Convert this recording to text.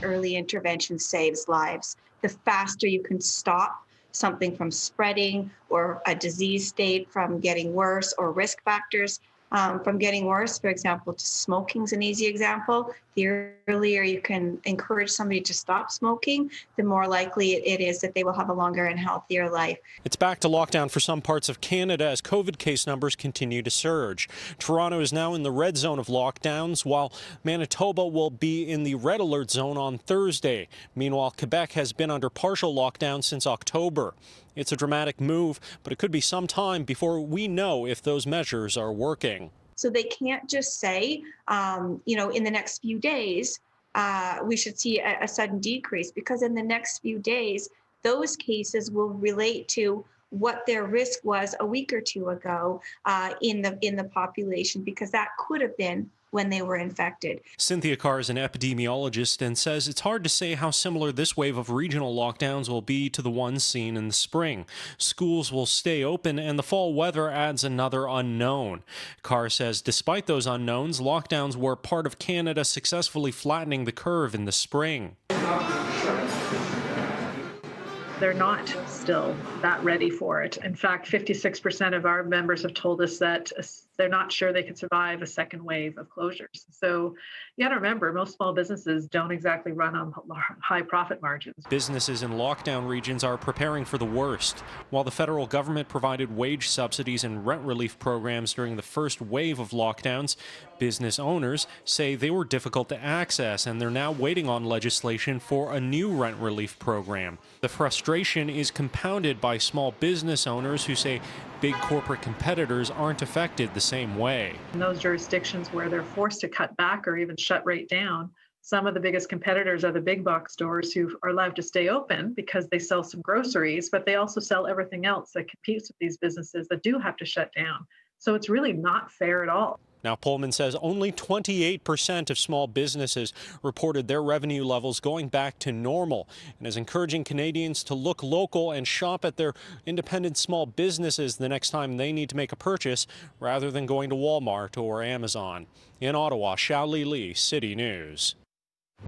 early intervention saves lives. The faster you can stop something from spreading or a disease state from getting worse or risk factors from getting worse, for example, smoking is an easy example. The earlier you can encourage somebody to stop smoking, the more likely it is that they will have a longer and healthier life. It's back to lockdown for some parts of Canada as COVID case numbers continue to surge. Toronto is now in the red zone of lockdowns, while Manitoba will be in the red alert zone on Thursday. Meanwhile, Quebec has been under partial lockdown since October. It's a dramatic move, but it could be some time before we know if those measures are working. So they can't just say, in the next few days, we should see a sudden decrease, because in the next few days, those cases will relate to what their risk was a week or two ago in the population, because that could have been when they were infected. Cynthia Carr is an epidemiologist and says it's hard to say how similar this wave of regional lockdowns will be to the ones seen in the spring. Schools will stay open and the fall weather adds another unknown. Carr says despite those unknowns, lockdowns were part of Canada successfully flattening the curve in the spring. They're not still that ready for it. In fact, 56% of our members have told us that they're not sure they could survive a second wave of closures. So you got to remember, most small businesses don't exactly run on high profit margins. Businesses in lockdown regions are preparing for the worst. While the federal government provided wage subsidies and rent relief programs during the first wave of lockdowns, business owners say they were difficult to access, and they're now waiting on legislation for a new rent relief program. The frustration is compounded by small business owners who say big corporate competitors aren't affected the same way. In those jurisdictions where they're forced to cut back or even shut right down, some of the biggest competitors are the big box stores who are allowed to stay open because they sell some groceries, but they also sell everything else that competes with these businesses that do have to shut down. So it's really not fair at all. Now, Pullman says only 28% of small businesses reported their revenue levels going back to normal, and is encouraging Canadians to look local and shop at their independent small businesses the next time they need to make a purchase rather than going to Walmart or Amazon. In Ottawa, Xiaoli Li, City News.